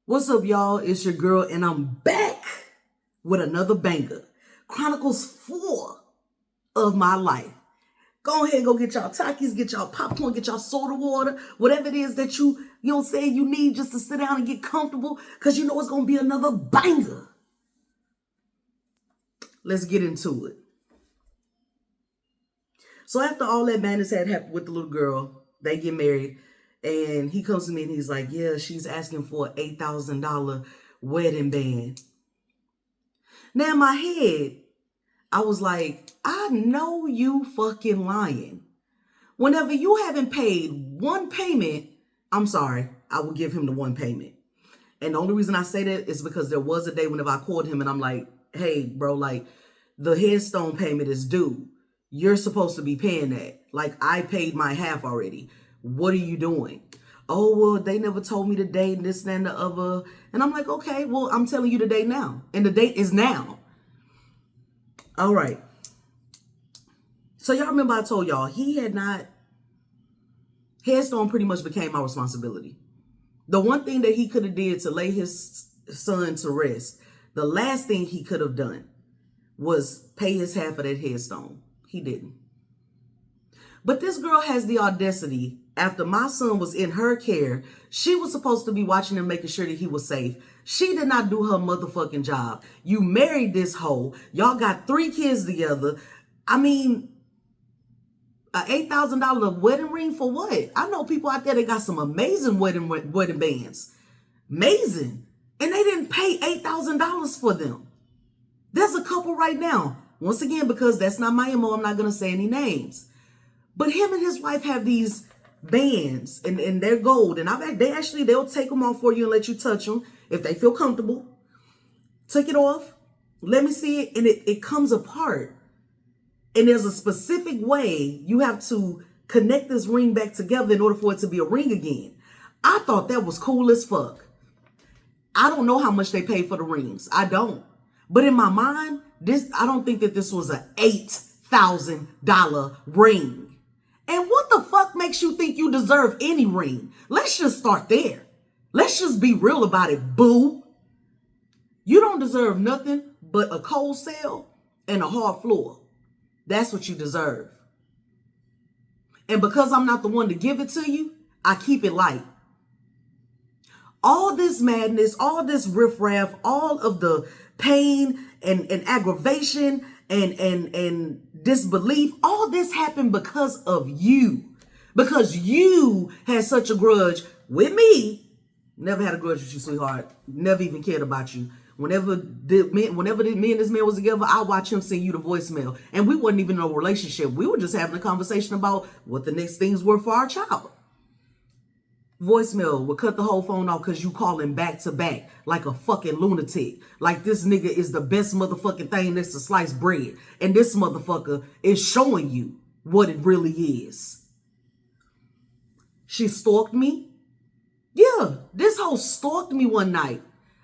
What's up, y'all? It's your girl, and I'm back with another banger. Chronicles 4 of my life. Go ahead and go get y'all Takis, get y'all popcorn, get y'all soda water, whatever it is that you know what I'm saying, you need just to sit down and get comfortable, because you know it's going to be another banger. Let's get into it. So after all that madness had happened with the little girl, they get married. And he comes to me and he's like, yeah, she's asking for an $8,000 wedding band. Now in my head, I was like, I know you fucking lying. Whenever you haven't paid one payment, I'm sorry, I will give him the one payment. And the only reason I say that is because there was a day whenever I called him and I'm like, hey, bro, like the headstone payment is due. You're supposed to be paying that. Like I paid my half already. What are you doing? Oh, well, they never told me the date and this and the other. And I'm like, okay, well, I'm telling you the date now. And the date is now. All right. So y'all remember I told y'all headstone pretty much became my responsibility. The one thing that he could have did to lay his son to rest, the last thing he could have done was pay his half of that headstone. He didn't. But this girl has the audacity, after my son was in her care, she was supposed to be watching him, making sure that he was safe. She did not do her motherfucking job. You married this hoe. Y'all got 3 kids together. I mean, a $8,000 wedding ring for what? I know people out there that got some amazing wedding bands. Amazing. And they didn't pay $8,000 for them. There's a couple right now. Once again, because that's not my MO, I'm not going to say any names. But him and his wife have these bands and they're gold. And they'll take them off for you and let you touch them if they feel comfortable. Take it off. Let me see it. And it comes apart. And there's a specific way you have to connect this ring back together in order for it to be a ring again. I thought that was cool as fuck. I don't know how much they pay for the rings. I don't. But in my mind, I don't think that this was an $8,000 ring. And what the fuck makes you think you deserve any ring? Let's just start there. Let's just be real about it, boo. You don't deserve nothing but a cold cell and a hard floor. That's what you deserve. And because I'm not the one to give it to you, I keep it light. All this madness, all this riffraff, all of the pain and aggravation and disbelief, all this happened because of you. Because you had such a grudge with me. Never had a grudge with you, sweetheart. Never even cared about you. Whenever me and this man was together, I watch him send you the voicemail. And we wasn't even in a relationship. We were just having a conversation about what the next things were for our child. Voicemail would cut the whole phone off because you calling back to back like a fucking lunatic. Like this nigga is the best motherfucking thing next to sliced bread. And this motherfucker is showing you what it really is. She stalked me. Yeah, this hoe stalked me one night.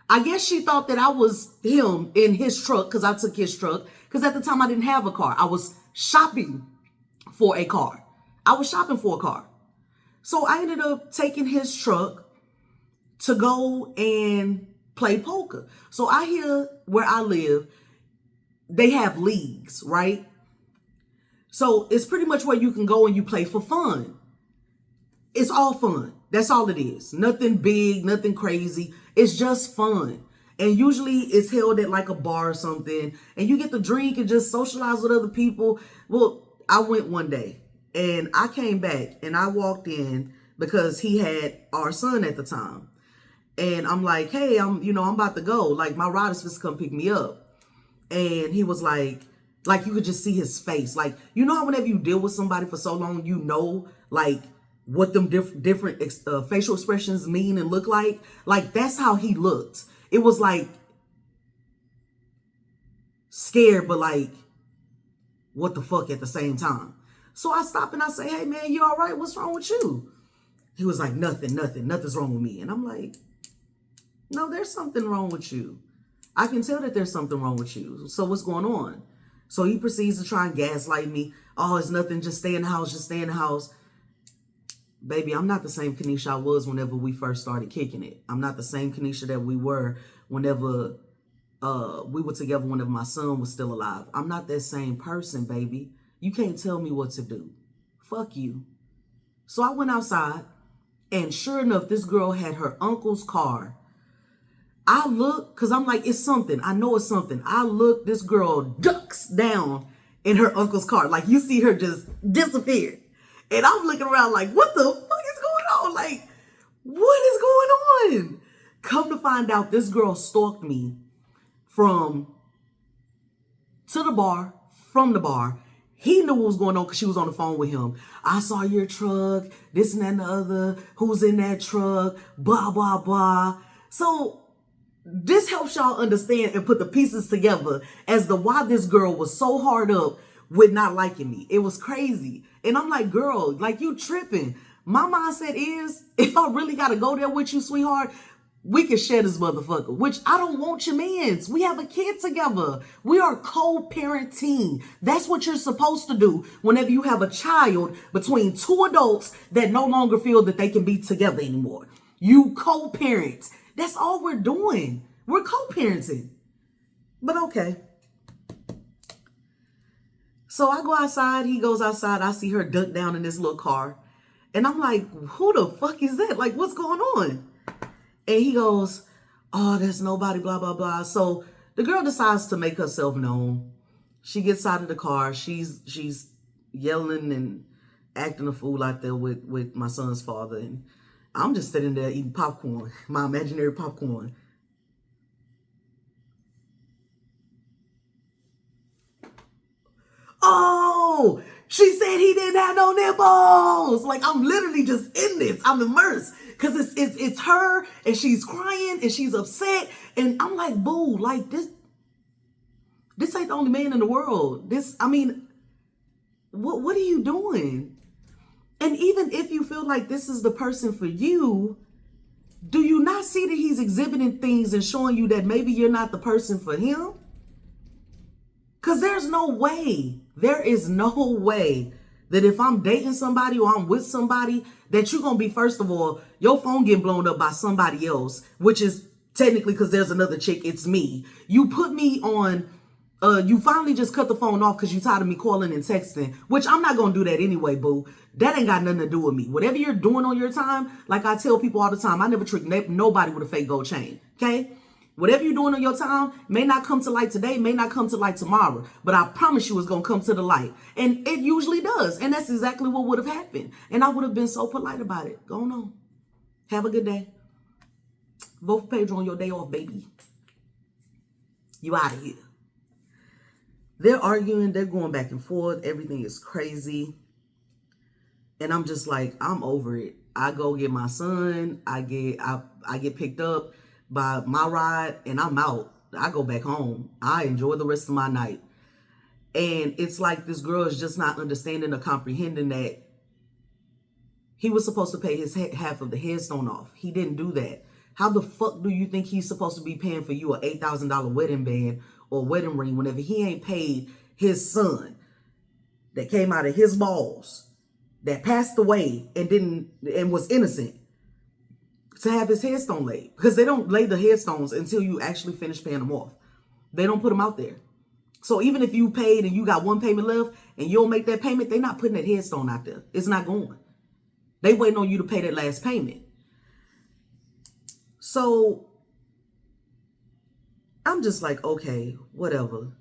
I guess she thought that I was him in his truck because I took his truck. Because at the time I didn't have a car. I was shopping for a car. So I ended up taking his truck to go and play poker. So I hear where I live, they have leagues, right? So it's pretty much where you can go and you play for fun. It's all fun. That's all it is. Nothing big, nothing crazy. It's just fun. And usually it's held at like a bar or something. And you get to drink and just socialize with other people. Well, I went one day. And I came back and I walked in because he had our son at the time. And I'm like, hey, I'm about to go. Like my rider's supposed to come pick me up. And he was like you could just see his face. Like, you know how whenever you deal with somebody for so long, you know, like what them different facial expressions mean and look like. Like that's how he looked. It was like scared, but like, what the fuck at the same time. So I stop and I say, hey man, you all right? What's wrong with you? He was like, nothing's wrong with me. And I'm like, no, there's something wrong with you. I can tell that there's something wrong with you. So what's going on? So he proceeds to try and gaslight me. Oh, it's nothing. Just stay in the house. baby, I'm not the same Kanisha I was whenever we first started kicking it. I'm not the same Kanisha that we were whenever we were together, whenever my son was still alive. I'm not that same person, baby. You can't tell me what to do. Fuck you. So I went outside, and sure enough, this girl had her uncle's car. I look, because I'm like, it's something. I know it's something. I look, this girl ducks down in her uncle's car. Like, you see her just disappear. And I'm looking around like, what the fuck is going on? Like, what is going on? Come to find out, this girl stalked me from the bar. He knew what was going on because she was on the phone with him. I saw your truck, this and that and the other. Who's in that truck? Blah, blah, blah. So this helps y'all understand and put the pieces together as to why this girl was so hard up with not liking me. It was crazy. And I'm like, girl, like, you tripping. My mindset is, if I really got to go there with you, sweetheart, we can share this motherfucker, which I don't want your mans. We have a kid together. We are co-parenting. That's what you're supposed to do whenever you have a child between two adults that no longer feel that they can be together anymore. You co-parent. That's all we're doing. We're co-parenting. But okay. So I go outside. He goes outside. I see her duck down in this little car. And I'm like, who the fuck is that? Like, what's going on? And he goes, oh, there's nobody, blah, blah, blah. So the girl decides to make herself known. She gets out of the car. She's yelling and acting a fool out there with my son's father. And I'm just sitting there eating popcorn, my imaginary popcorn. Oh, she said he didn't have no nipples. Like, I'm literally just in this. I'm immersed. Because it's her, and she's crying, and she's upset. And I'm like, boo, like, this ain't the only man in the world. What are you doing? And even if you feel like this is the person for you, do you not see that he's exhibiting things and showing you that maybe you're not the person for him? Because there is no way that if I'm dating somebody or I'm with somebody, that you're going to be, first of all, your phone getting blown up by somebody else, which is technically, because there's another chick, it's me. You put me on, you finally just cut the phone off because you tired of me calling and texting, which I'm not going to do that anyway, boo. That ain't got nothing to do with me. Whatever you're doing on your time, like I tell people all the time, I never trick nobody with a fake gold chain, okay? Whatever you're doing on your time may not come to light today, may not come to light tomorrow, but I promise you it's going to come to the light. And it usually does. And that's exactly what would have happened. And I would have been so polite about it. Going on. Have a good day. Vote for Pedro on your day off, baby. You out of here. They're arguing. They're going back and forth. Everything is crazy. And I'm just like, I'm over it. I go get my son. I get picked up by my ride, and I'm out. I go back home. I enjoy the rest of my night. And it's like this girl is just not understanding or comprehending that he was supposed to pay his half of the headstone off. He didn't do that. How the fuck do you think he's supposed to be paying for you an $8,000 wedding band or wedding ring whenever he ain't paid his son that came out of his balls, that passed away and was innocent, to have his headstone laid? Because they don't lay the headstones until you actually finish paying them off. They don't put them out there. So even if you paid and you got one payment left and you don't make that payment, they're not putting that headstone out there. It's not going. They waiting on you to pay that last payment. So I'm just like, okay, whatever.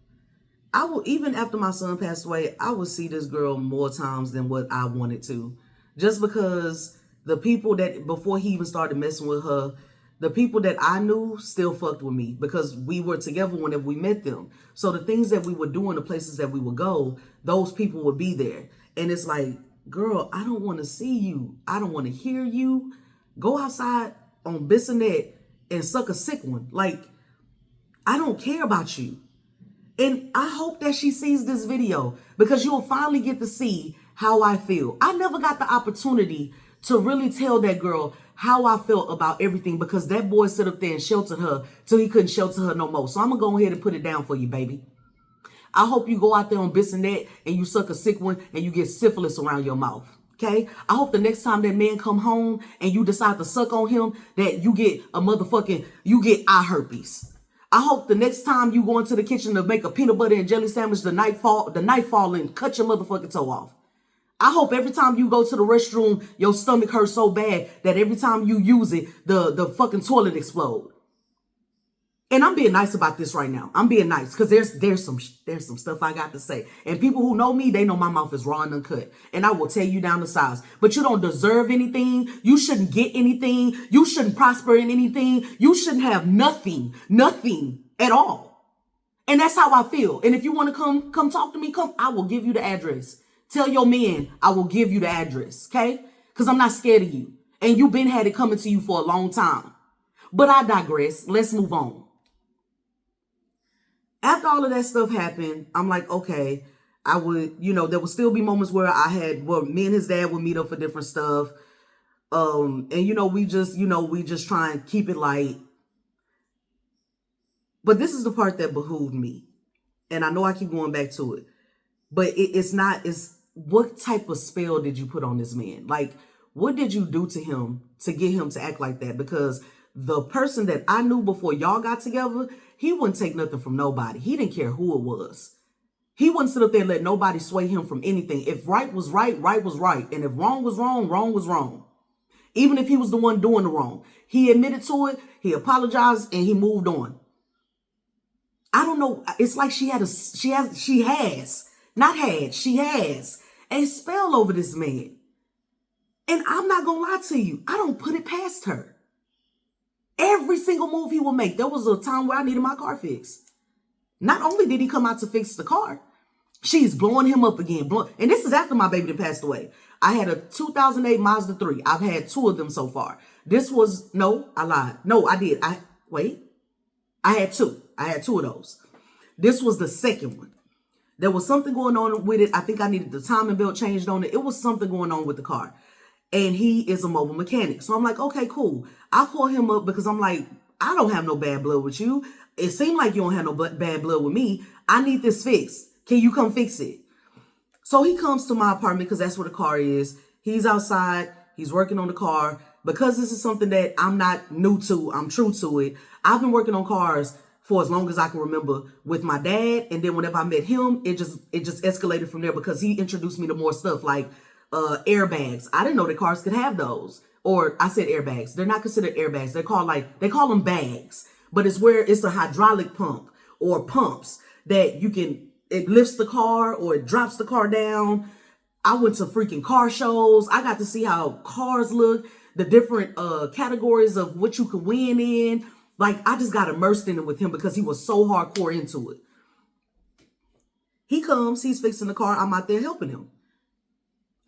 I will, even after my son passed away, I would see this girl more times than what I wanted to. Just because the people that, before he even started messing with her, the people that I knew still fucked with me because we were together whenever we met them. So the things that we would do in the places that we would go, those people would be there. And it's like, girl, I don't want to see you. I don't want to hear you. Go outside on Bissonnet and suck a sick one. Like, I don't care about you. And I hope that she sees this video because you'll finally get to see how I feel. I never got the opportunity to really tell that girl how I felt about everything because that boy sit up there and sheltered her till he couldn't shelter her no more. So I'm going to go ahead and put it down for you, baby. I hope you go out there on Bissonnet and you suck a sick one and you get syphilis around your mouth. Okay? I hope the next time that man come home and you decide to suck on him, that you get you get eye herpes. I hope the next time you go into the kitchen to make a peanut butter and jelly sandwich, the knife fall and cut your motherfucking toe off. I hope every time you go to the restroom, your stomach hurts so bad that every time you use it, the fucking toilet explode. And I'm being nice about this right now. I'm being nice because there's some stuff I got to say. And people who know me, they know my mouth is raw and uncut. And I will tell you down the sides. But you don't deserve anything. You shouldn't get anything. You shouldn't prosper in anything. You shouldn't have nothing at all. And that's how I feel. And if you want to come talk to me, I will give you the address. Tell your men I will give you the address, okay? Because I'm not scared of you. And you've been had it coming to you for a long time. But I digress. Let's move on. After all of that stuff happened, I'm like, okay, I would, there would still be moments where me and his dad would meet up for different stuff. And, we just try and keep it light. But this is the part that behooved me. And I know I keep going back to it. But it's what type of spell did you put on this man? Like, what did you do to him to get him to act like that? Because the person that I knew before y'all got together, he wouldn't take nothing from nobody. He didn't care who it was. He wouldn't sit up there and let nobody sway him from anything. If right was right, right was right. And if wrong was wrong, wrong was wrong. Even if he was the one doing the wrong. He admitted to it, he apologized, and he moved on. I don't know. It's like she has a spell over this man. And I'm not going to lie to you. I don't put it past her. Every single move he will make. There was a time where I needed my car fixed. Not only did he come out to fix the car, she's blowing him up again. And this is after my baby that passed away. I had a 2008 Mazda 3. I've had 2 of them so far. I lied. No, I did. I had 2. I had 2 of those. This was the second one. There was something going on with it. I think I needed the timing belt changed on it. It was something going on with the car. And he is a mobile mechanic. So I'm like, okay, cool. I'll call him up because I'm like, I don't have no bad blood with you. It seemed like you don't have no bad blood with me. I need this fixed. Can you come fix it? So he comes to my apartment because that's where the car is. He's outside. He's working on the car. Because this is something that I'm not new to, I'm true to it. I've been working on cars for as long as I can remember with my dad. And then whenever I met him, it just escalated from there because he introduced me to more stuff like airbags. I didn't know that cars could have those. Or I said airbags. They're not considered airbags. They call them bags. But it's where it's a hydraulic pump or pumps that it lifts the car or it drops the car down. I went to freaking car shows. I got to see how cars look, the different categories of what you could win in. Like, I just got immersed in it with him because he was so hardcore into it. He comes, he's fixing the car. I'm out there helping him.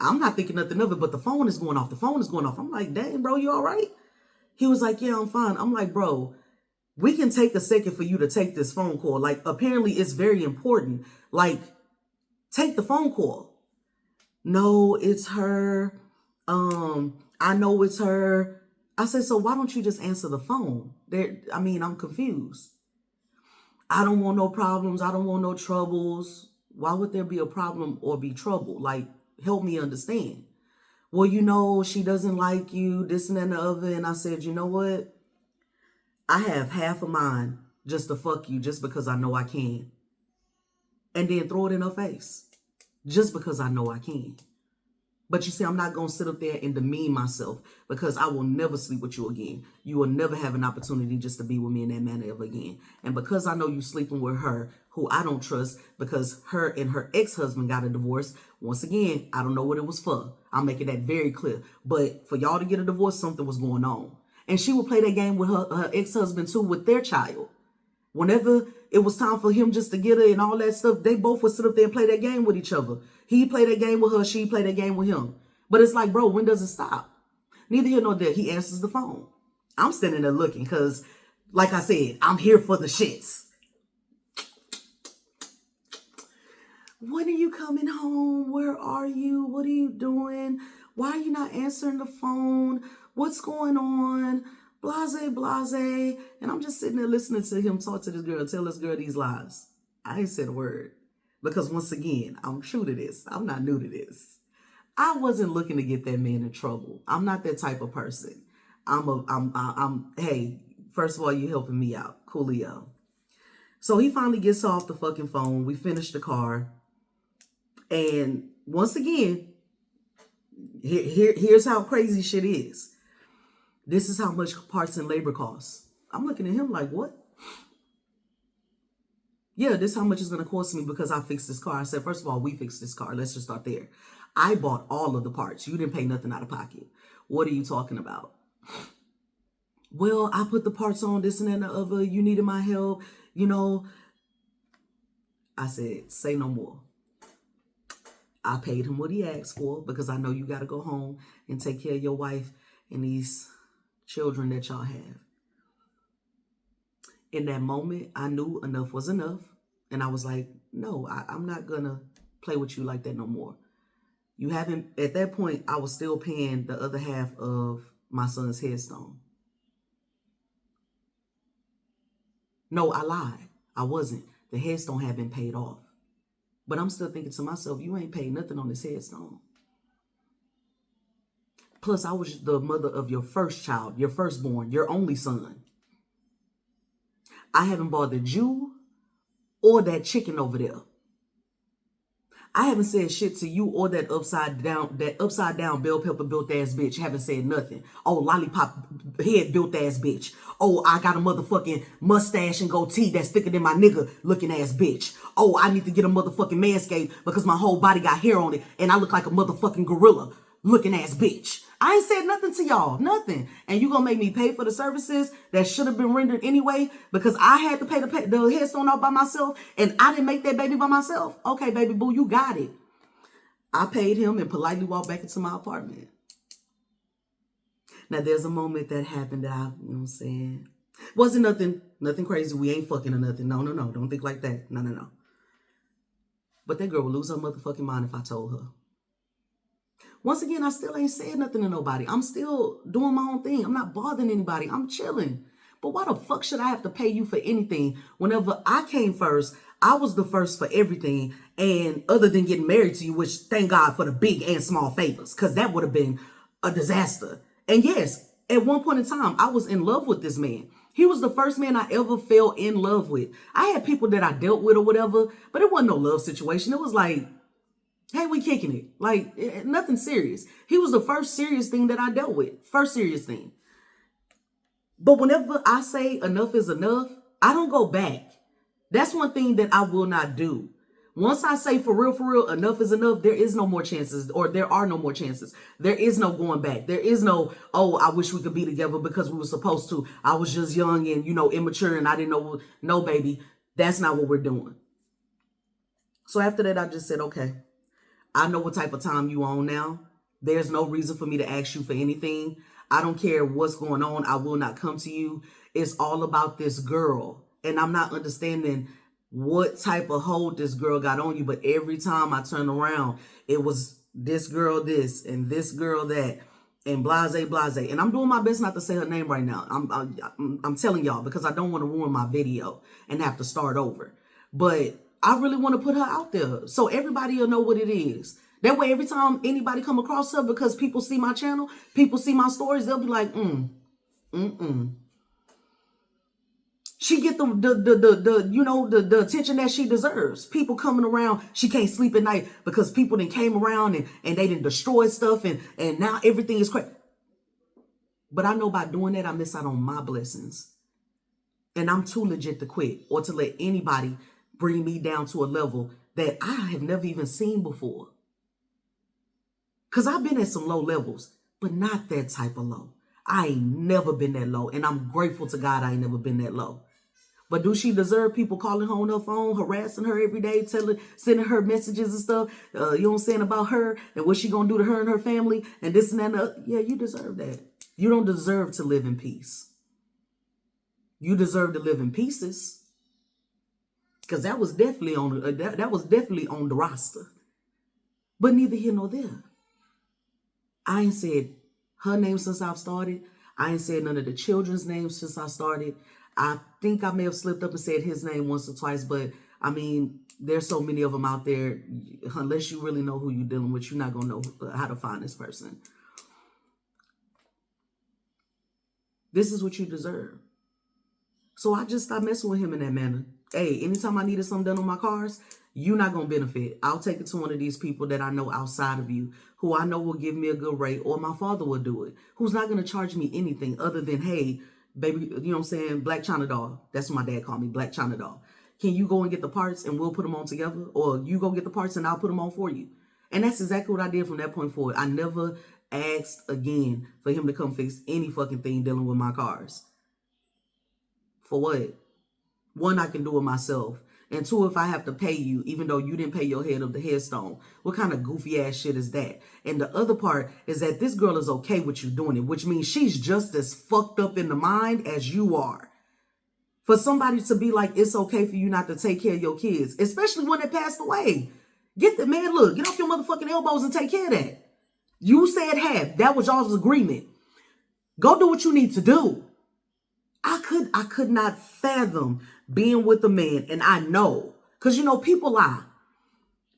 I'm not thinking nothing of it, but the phone is going off. The phone is going off. I'm like, dang, bro, you all right? He was like, yeah, I'm fine. I'm like, bro, we can take a second for you to take this phone call. Like, apparently it's very important. Like, take the phone call. No, it's her. I know it's her. I said, so why don't you just answer the phone? I'm confused. I don't want no problems. I don't want no troubles. Why would there be a problem or be trouble? Like, help me understand. Well, she doesn't like you, this and that and the other. And I said, you know what? I have half a mind just to fuck you just because I know I can. And then throw it in her face just because I know I can. But you see, I'm not going to sit up there and demean myself because I will never sleep with you again. You will never have an opportunity just to be with me in that manner ever again. And because I know you sleeping with her, who I don't trust, because her and her ex-husband got a divorce. Once again, I don't know what it was for. I'm making that very clear. But for y'all to get a divorce, something was going on. And she would play that game with her ex-husband too, with their child. Whenever it was time for him just to get her and all that stuff, they both would sit up there and play that game with each other. He played that game with her. She played that game with him. But it's like, bro, when does it stop? Neither here nor there. He answers the phone. I'm standing there looking because, like I said, I'm here for the shits. When are you coming home? Where are you? What are you doing? Why are you not answering the phone? What's going on? Blase, blase. And I'm just sitting there listening to him talk to this girl, tell this girl these lies. I ain't said a word. Because once again, I'm true to this. I'm not new to this. I wasn't looking to get that man in trouble. I'm not that type of person. Hey, first of all, you helping me out. Coolio. So he finally gets off the fucking phone. We finish the car. And once again, here's how crazy shit is. This is how much parts and labor costs. I'm looking at him like, what? Yeah, this is how much it's going to cost me because I fixed this car. I said, first of all, we fixed this car. Let's just start there. I bought all of the parts. You didn't pay nothing out of pocket. What are you talking about? Well, I put the parts on this and that and the other. You needed my help. You know, I said, say no more. I paid him what he asked for because I know you got to go home and take care of your wife and these children that y'all have. In that moment, I knew enough was enough. And I was like, no, I'm not going to play with you like that no more. You haven't, at that point, I was still paying the other half of my son's headstone. No, I lied. I wasn't. The headstone had been paid off. But I'm still thinking to myself, you ain't paid nothing on this headstone. Plus, I was the mother of your first child, your firstborn, your only son. I haven't bothered you or that chicken over there. I haven't said shit to you or that upside down bell pepper built ass bitch. Haven't said nothing. Oh, lollipop head built ass bitch. Oh, I got a motherfucking mustache and goatee that's thicker than my nigga looking ass bitch. Oh, I need to get a motherfucking manscape because my whole body got hair on it and I look like a motherfucking gorilla looking ass bitch. I ain't said nothing to y'all, nothing. And you gonna make me pay for the services that should have been rendered anyway because I had to pay the headstone off by myself and I didn't make that baby by myself? Okay, baby boo, you got it. I paid him and politely walked back into my apartment. Now, there's a moment that happened that you know what I'm saying? Wasn't nothing crazy. We ain't fucking or nothing. No. Don't think like that. No. But that girl would lose her motherfucking mind if I told her. Once again, I still ain't said nothing to nobody. I'm still doing my own thing. I'm not bothering anybody. I'm chilling. But why the fuck should I have to pay you for anything? Whenever I came first, I was the first for everything. And other than getting married to you, which thank God for the big and small favors, because that would have been a disaster. And yes, at one point in time, I was in love with this man. He was the first man I ever fell in love with. I had people that I dealt with or whatever, but it wasn't no love situation. It was like, hey, we kicking it. Like, nothing serious. He was the first serious thing that I dealt with. First serious thing. But whenever I say enough is enough, I don't go back. That's one thing that I will not do. Once I say for real, enough is enough, there is no more chances, or there are no more chances. There is no going back. There is no, oh, I wish we could be together because we were supposed to. I was just young and, immature and I didn't know. No, baby, that's not what we're doing. So after that, I just said, okay, I know what type of time you on now. There's no reason for me to ask you for anything. I don't care what's going on. I will not come to you. It's all about this girl. And I'm not understanding what type of hold this girl got on you. But every time I turn around, it was this girl this and this girl that and blase. And I'm doing my best not to say her name right now. I'm telling y'all because I don't want to ruin my video and have to start over. But I really want to put her out there so everybody will know what it is. That way, every time anybody come across her, because people see my channel, people see my stories, they'll be like, She get the attention that she deserves. People coming around, she can't sleep at night because people then came around and they didn't destroy stuff and now everything is crazy. But I know by doing that, I miss out on my blessings. And I'm too legit to quit or to let anybody bring me down to a level that I have never even seen before. Because I've been at some low levels, but not that type of low. I ain't never been that low. And I'm grateful to God I ain't never been that low. But do she deserve people calling her on her phone, harassing her every day, sending her messages and stuff, you know what I'm saying, about her and what she going to do to her and her family and this and that? And that? Yeah, you deserve that. You don't deserve to live in peace. You deserve to live in pieces. Because that was definitely on the roster. But neither here nor there. I ain't said her name since I've started. I ain't said none of the children's names since I started. I think I may have slipped up and said his name once or twice, but I mean, there's so many of them out there. Unless you really know who you're dealing with, you're not going to know how to find this person. This is what you deserve. So I just stopped messing with him in that manner. Hey, anytime I needed something done on my cars, you're not going to benefit. I'll take it to one of these people that I know outside of you, who I know will give me a good rate, or my father will do it, who's not going to charge me anything other than, hey, baby, you know what I'm saying? Black China doll. That's what my dad called me, Black China doll. Can you go and get the parts and we'll put them on together? Or you go get the parts and I'll put them on for you. And that's exactly what I did from that point forward. I never asked again for him to come fix any fucking thing dealing with my cars. For what? One, I can do it myself. And two, if I have to pay you, even though you didn't pay your head of the headstone, what kind of goofy ass shit is that? And the other part is that this girl is okay with you doing it, which means she's just as fucked up in the mind as you are. For somebody to be like, it's okay for you not to take care of your kids, especially when they passed away. Get the man, look, get off your motherfucking elbows and take care of that. You said half. That was y'all's agreement. Go do what you need to do. I could not fathom being with a man, and I know, because, you know, people lie.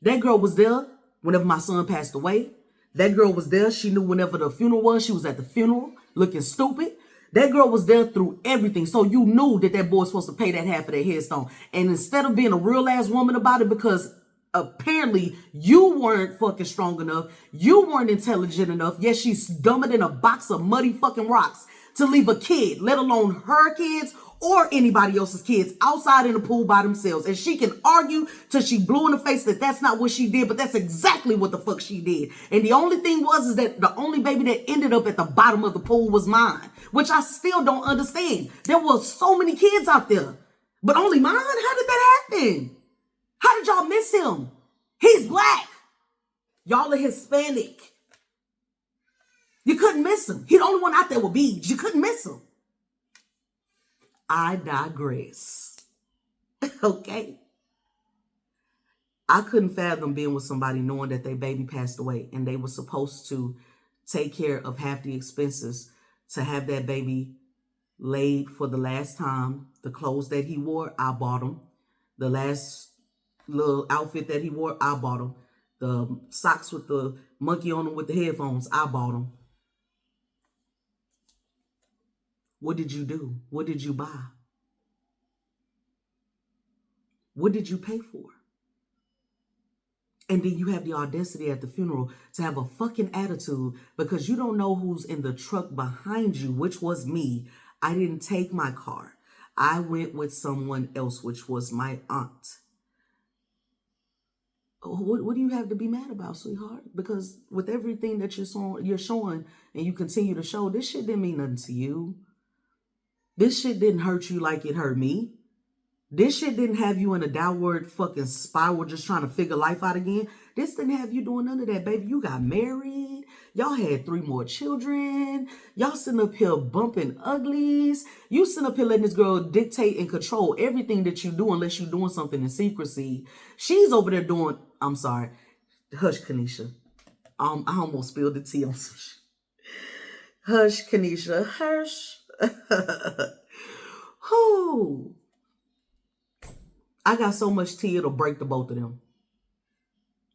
That girl was there whenever my son passed away. That girl was there. She knew whenever the funeral was. She was at the funeral looking stupid. That girl was there through everything. So you knew that that boy was supposed to pay that half of that headstone. And instead of being a real ass woman about it, because apparently you weren't fucking strong enough, you weren't intelligent enough. Yes, she's dumber than a box of muddy fucking rocks to leave a kid, let alone her kids or anybody else's kids, outside in the pool by themselves. And she can argue till she blew in the face that that's not what she did, but that's exactly what the fuck she did. And the only thing is that the only baby that ended up at the bottom of the pool was mine, which I still don't understand. There were so many kids out there, but only mine? How did that happen? How did y'all miss him? He's black. Y'all are Hispanic. You couldn't miss him. He's the only one out there with beads. You couldn't miss him. I digress. Okay. I couldn't fathom being with somebody knowing that their baby passed away and they were supposed to take care of half the expenses to have that baby laid for the last time. The clothes that he wore, I bought them. The last little outfit that he wore, I bought them. The socks with the monkey on them with the headphones, I bought them. What did you do? What did you buy? What did you pay for? And then you have the audacity at the funeral to have a fucking attitude because you don't know who's in the truck behind you, which was me. I didn't take my car. I went with someone else, which was my aunt. What do you have to be mad about, sweetheart? Because with everything that you're showing and you continue to show, this shit didn't mean nothing to you. This shit didn't hurt you like it hurt me. This shit didn't have you in a downward fucking spiral just trying to figure life out again. This didn't have you doing none of that, baby. You got married. Y'all had 3 more children. Y'all sitting up here bumping uglies. You sitting up here letting this girl dictate and control everything that you do unless you're doing something in secrecy. She's over there doing, I'm sorry. Hush, Kanisha. I almost spilled the tea on some shit. Hush, Kanisha. Hush. Whoo. I got so much tea, it'll break the both of them.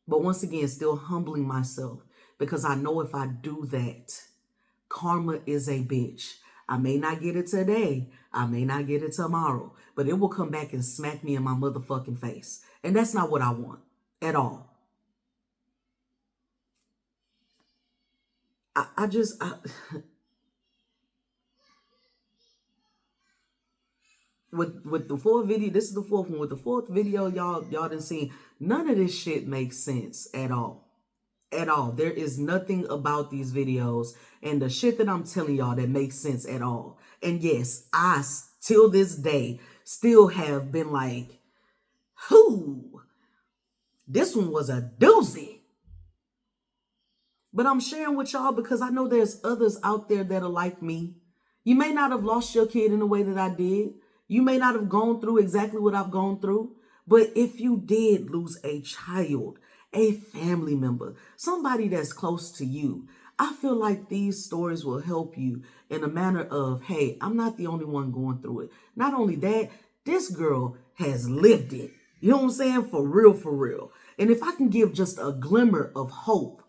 But once again, still humbling myself because I know if I do that, karma is a bitch. I may not get it today. I may not get it tomorrow, but it will come back and smack me in my motherfucking face. And that's not what I want at all. With the fourth video, this is the fourth one. With the fourth video, y'all done seen, none of this shit makes sense at all. At all. There is nothing about these videos and the shit that I'm telling y'all that makes sense at all. And yes, I, till this day, still have been like, whoo, this one was a doozy. But I'm sharing with y'all because I know there's others out there that are like me. You may not have lost your kid in the way that I did. You may not have gone through exactly what I've gone through, but if you did lose a child, a family member, somebody that's close to you, I feel like these stories will help you in a manner of, hey, I'm not the only one going through it. Not only that, this girl has lived it. You know what I'm saying? For real, for real. And if I can give just a glimmer of hope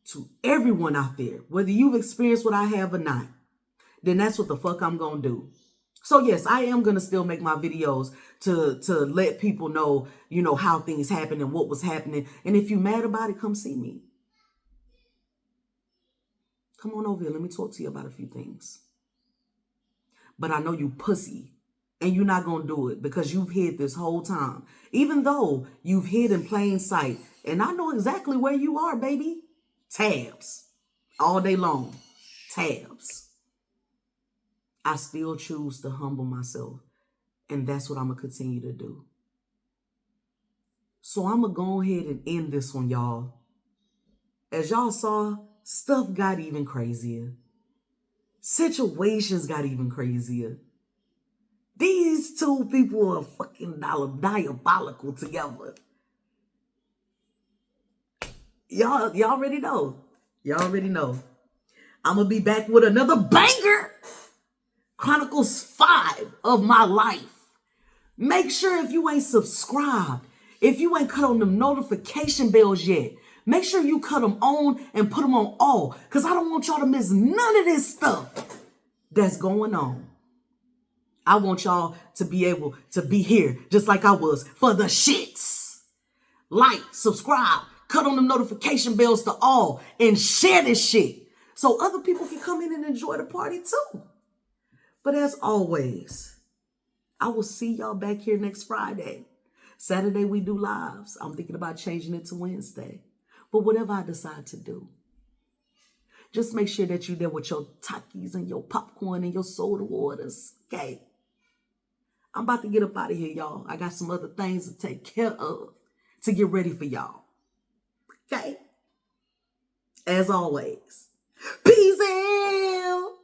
to everyone out there, whether you've experienced what I have or not, then that's what the fuck I'm gonna do. So yes, I am gonna still make my videos to let people know, you know, how things happen and what was happening. And if you're mad about it, come see me. Come on over here. Let me talk to you about a few things. But I know you pussy. And you're not going to do it because you've hid this whole time. Even though you've hid in plain sight. And I know exactly where you are, baby. Tabs. All day long. Tabs. I still choose to humble myself. And that's what I'm going to continue to do. So I'm going to go ahead and end this one, y'all. As y'all saw, stuff got even crazier. Situations got even crazier. These two people are fucking diabolical together. Y'all already know. Y'all already know. I'm going to be back with another banger. Chronicles 5 of my life. Make sure if you ain't subscribed, if you ain't cut on them notification bells yet, make sure you cut them on and put them on all. Because I don't want y'all to miss none of this stuff that's going on. I want y'all to be able to be here just like I was for the shits. Like, subscribe, cut on the notification bells to all, and share this shit so other people can come in and enjoy the party too. But as always, I will see y'all back here next Friday. Saturday we do lives. I'm thinking about changing it to Wednesday. But whatever I decide to do, just make sure that you're there with your Takis and your popcorn and your soda waters, okay? I'm about to get up out of here, y'all. I got some other things to take care of to get ready for y'all. Okay? As always, peace out.